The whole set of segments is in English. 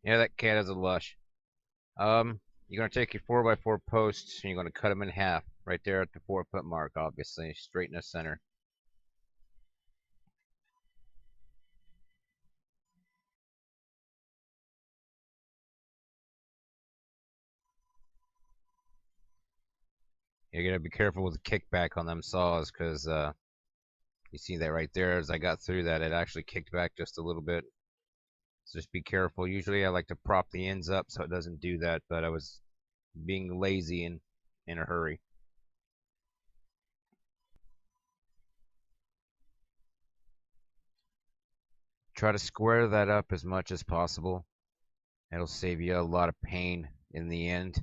Yeah, that cat is a lush. You're gonna take your 4x4 posts and you're gonna cut them in half right there at the 4 foot mark, obviously, straight in the center. You're gonna be careful with the kickback on them saws, because you see that right there. As I got through that, it actually kicked back just a little bit. So just be careful. Usually, I like to prop the ends up so it doesn't do that, but I was being lazy and in a hurry. Try to square that up as much as possible. It'll save you a lot of pain in the end.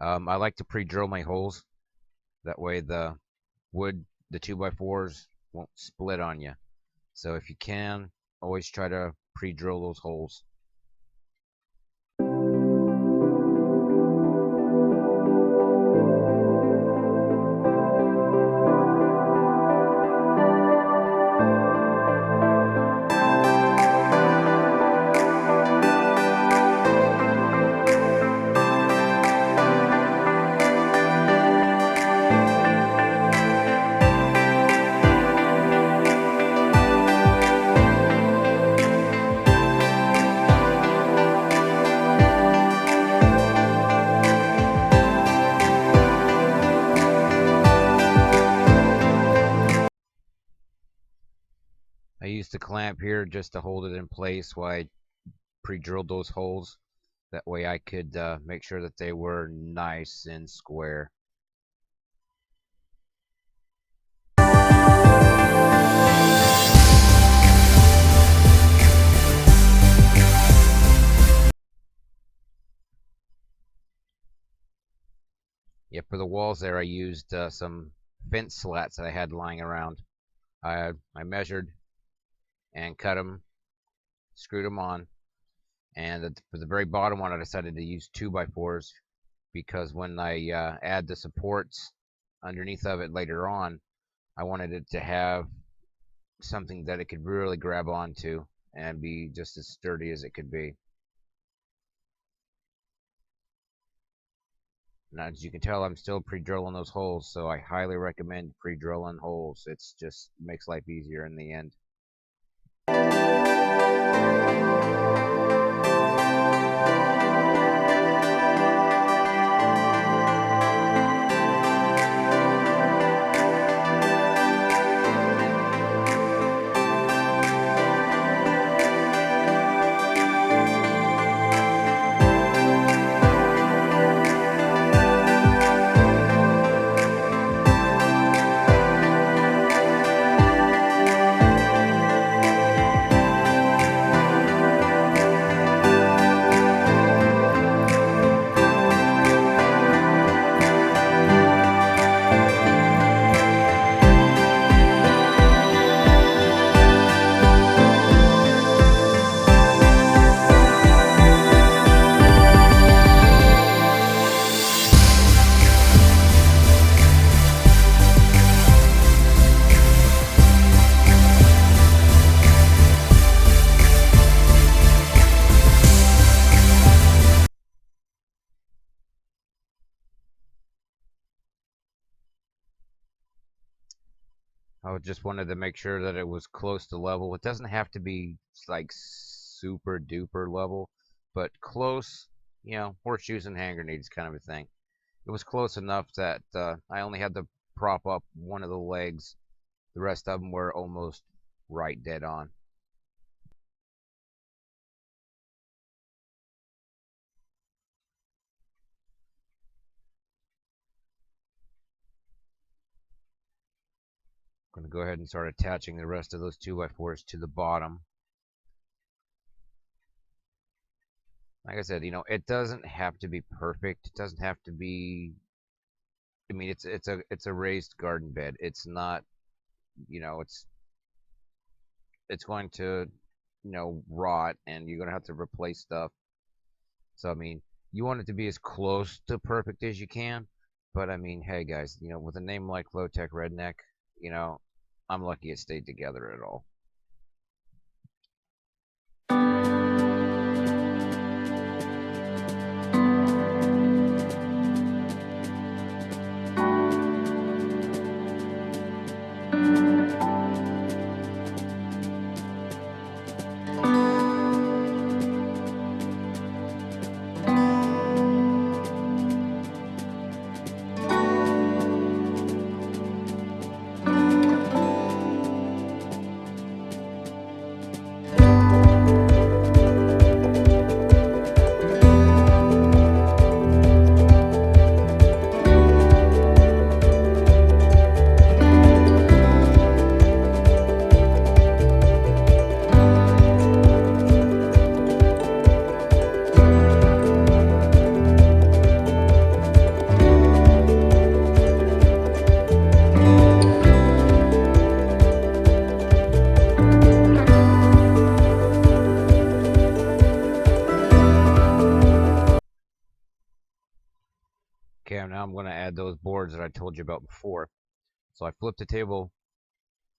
I like to pre-drill my holes. That way the wood, the 2x4s won't split on you. So if you can, always try to pre-drill those holes. I used a clamp here just to hold it in place while I pre-drilled those holes. That way I could make sure that they were nice and square. Yeah, for the walls there I used some fence slats that I had lying around. I measured and cut them, screwed them on, and for the very bottom one I decided to use 2x4s, because when I add the supports underneath of it later on, I wanted it to have something that it could really grab onto and be just as sturdy as it could be. Now, as you can tell, I'm still pre-drilling those holes, so I highly recommend pre-drilling holes. It's just makes life easier in the end. I just wanted to make sure that it was close to level. It doesn't have to be like super duper level, but close, horseshoes and hand grenades kind of a thing. It was close enough that I only had to prop up one of the legs. The rest of them were almost right dead on. I'm going to go ahead and start attaching the rest of those 2x4s to the bottom. Like I said, it doesn't have to be perfect. It doesn't have to be. I mean, it's a raised garden bed. It's not, it's going to, rot, and you're going to have to replace stuff. So I mean, you want it to be as close to perfect as you can. But I mean, hey guys, with a name like Low Tech Redneck, you know, I'm lucky it stayed together at all. Okay, now I'm going to add those boards that I told you about before. So I flipped the table,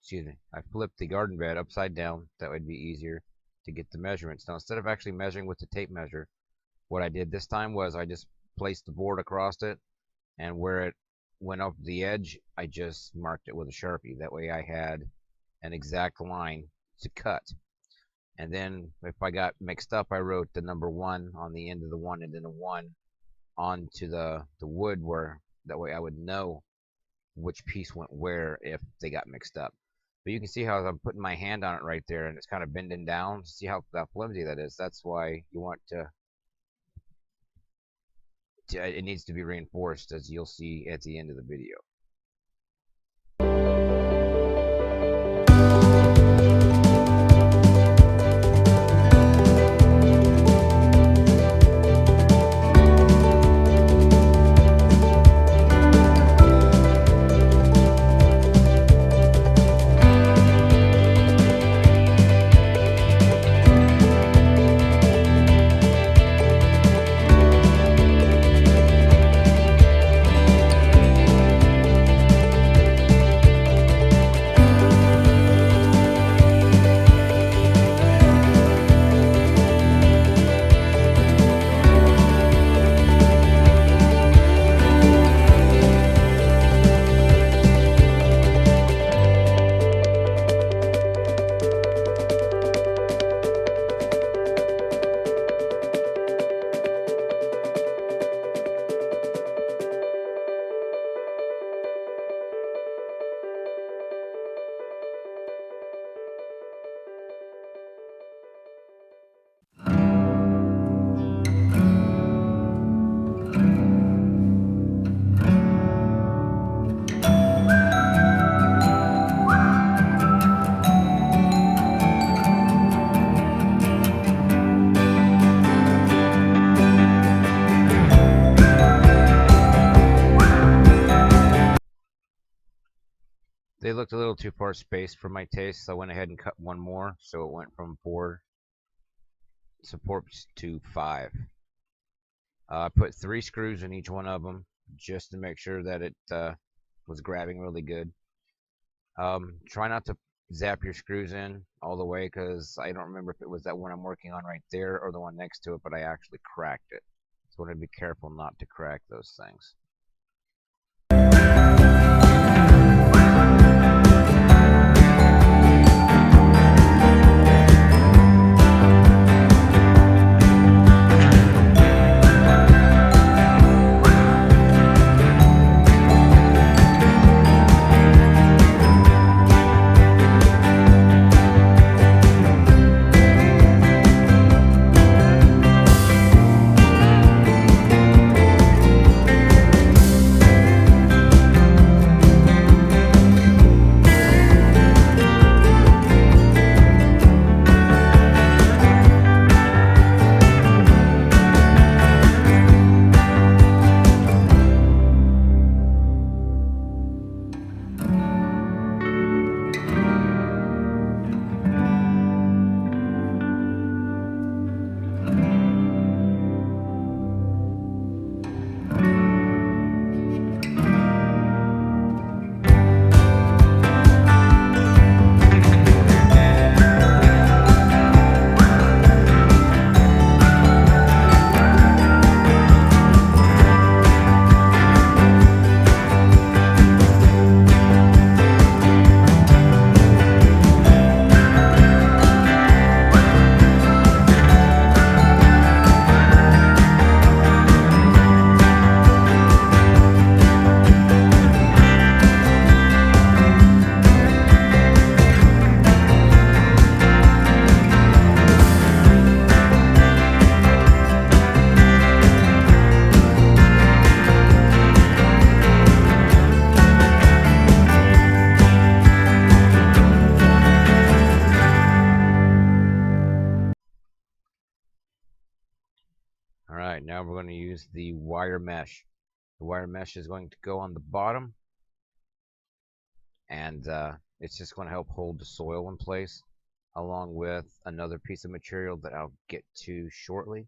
excuse me, I flipped the garden bed upside down. That would be easier to get the measurements. Now, instead of actually measuring with the tape measure, what I did this time was I just placed the board across it, and where it went up the edge, I just marked it with a Sharpie. That way I had an exact line to cut. And then if I got mixed up, I wrote the number 1 on the end of the 1 and then a 1 onto the wood, where that way I would know which piece went where if they got mixed up. But you can see how I'm putting my hand on it right there, and it's kind of bending down. See how flimsy that is? That's why you want it needs to be reinforced, as you'll see at the end of the video. They looked a little too far spaced for my taste, so I went ahead and cut one more, so it went from 4 supports to 5. I put 3 screws in each one of them just to make sure that it was grabbing really good. Try not to zap your screws in all the way, because I don't remember if it was that one I'm working on right there or the one next to it, but I actually cracked it. So I want to be careful not to crack those things. Alright, now we're going to use the wire mesh. The wire mesh is going to go on the bottom, and it's just going to help hold the soil in place, along with another piece of material that I'll get to shortly.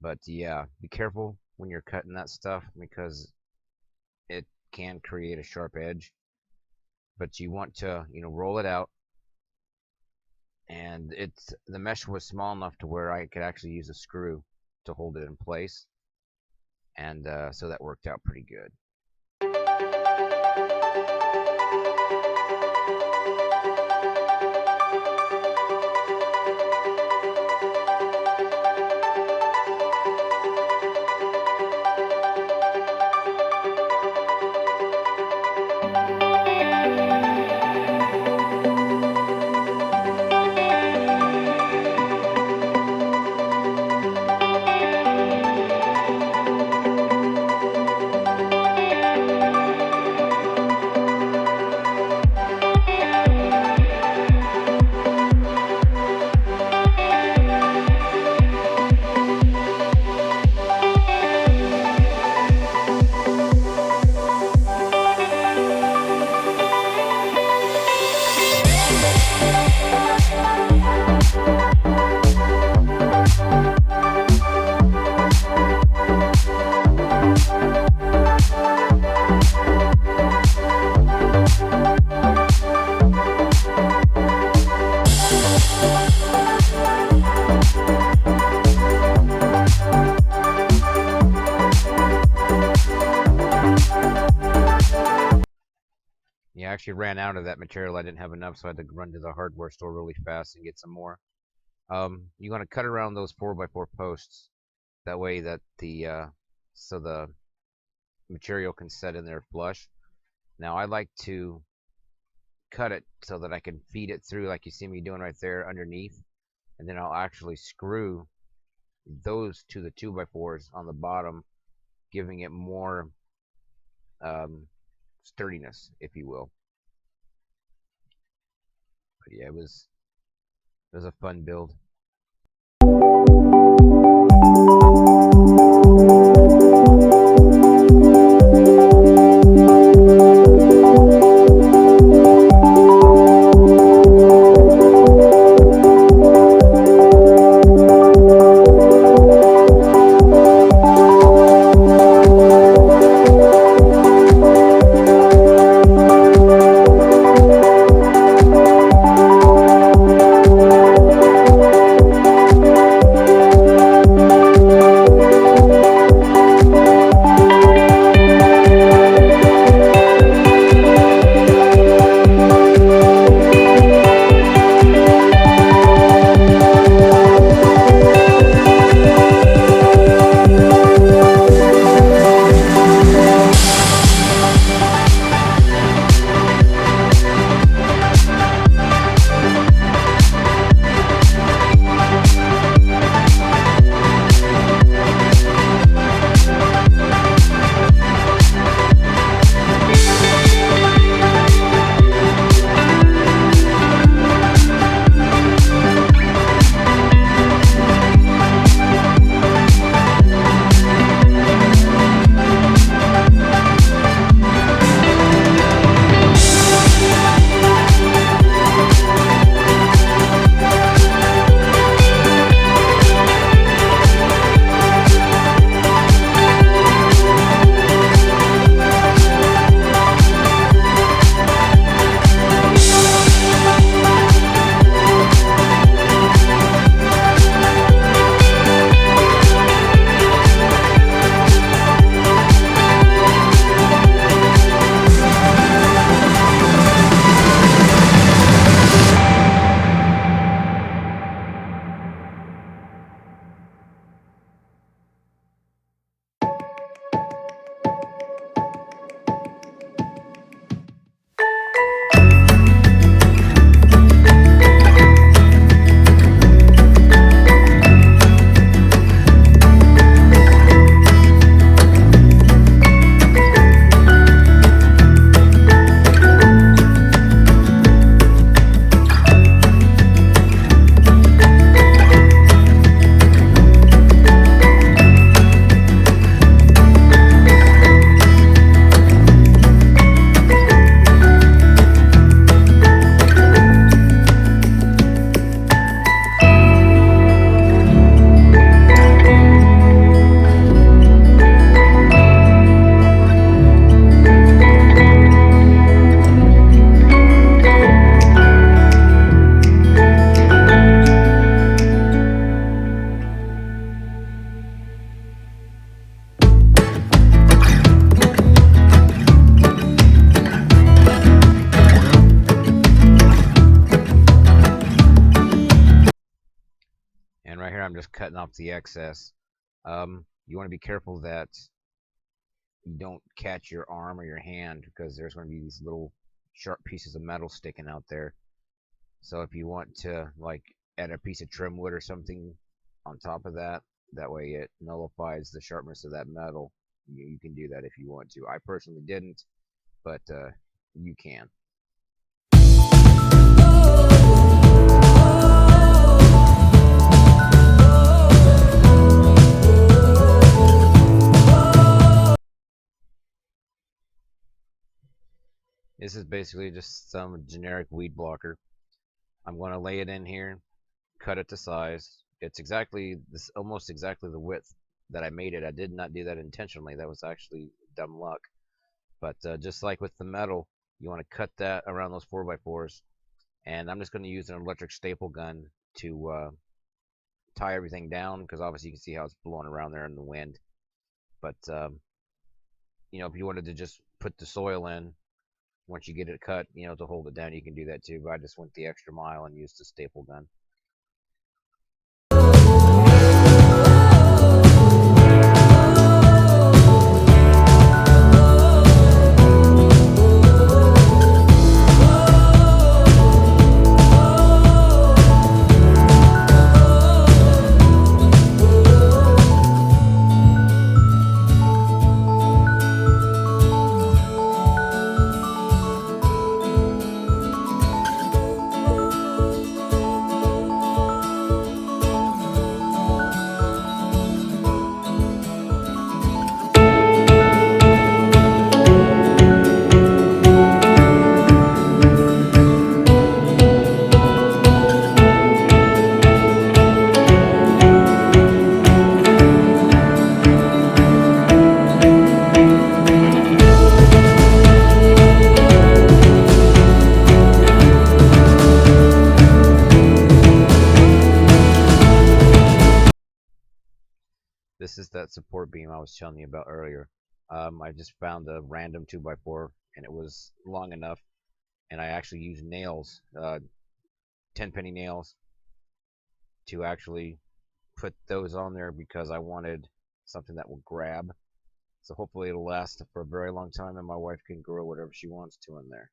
But yeah, be careful when you're cutting that stuff because it can create a sharp edge. But you want to, roll it out, and the mesh was small enough to where I could actually use a screw to hold it in place, and so that worked out pretty good. Yeah, I actually ran out of that material. I didn't have enough, so I had to run to the hardware store really fast and get some more. You want to cut around those 4x4 posts. That way that so the material can set in there flush. Now I like to cut it so that I can feed it through like you see me doing right there underneath. And then I'll actually screw those to the 2x4s on the bottom, giving it more sturdiness, if you will. But yeah, it was a fun build. cutting off the excess. You want to be careful that you don't catch your arm or your hand because there's going to be these little sharp pieces of metal sticking out there. So if you want to like add a piece of trim wood or something on top of that, that way it nullifies the sharpness of that metal. You can do that if you want to. I personally didn't, but you can. This is basically just some generic weed blocker. I'm going to lay it in here, cut it to size. It's exactly this, almost exactly the width that I made it. I did not do that intentionally. That was actually dumb luck. But just like with the metal, you want to cut that around those 4x4s. And I'm just going to use an electric staple gun to tie everything down because obviously you can see how it's blowing around there in the wind. But if you wanted to just put the soil in once you get it cut, to hold it down, you can do that too. But I just went the extra mile and used the staple gun. This is that support beam I was telling you about earlier. I just found a random 2x4 and it was long enough, and I actually used nails, 10-penny nails, to actually put those on there because I wanted something that will grab. So hopefully it'll last for a very long time and my wife can grow whatever she wants to in there.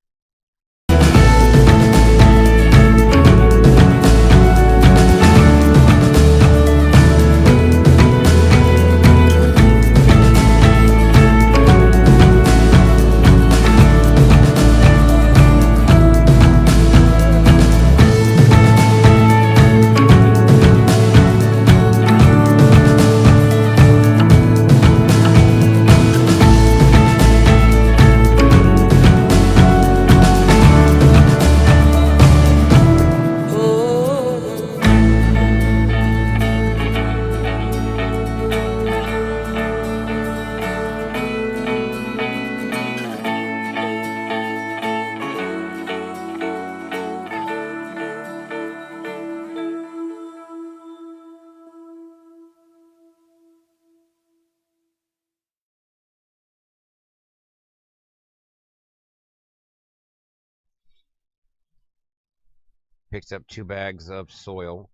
Picked up 2 bags of soil,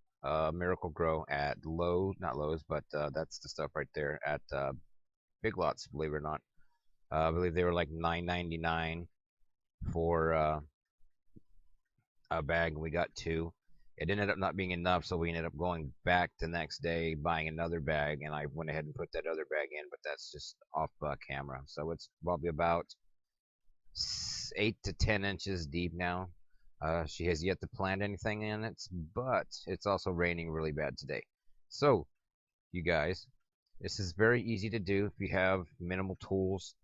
Miracle Grow at not Lowe's, but that's the stuff right there at Big Lots, believe it or not. I believe they were like $9.99 for a bag, and we got 2. It ended up not being enough, so we ended up going back the next day, buying another bag, and I went ahead and put that other bag in, but that's just off camera. So it's probably about 8 to 10 inches deep now. She has yet to plant anything in it, but it's also raining really bad today. So, you guys, this is very easy to do if you have minimal tools.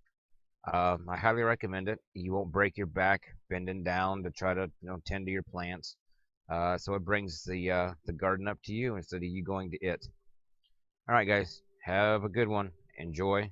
I highly recommend it. You won't break your back bending down to try to tend to your plants. So it brings the garden up to you instead of you going to it. All right, guys, have a good one. Enjoy.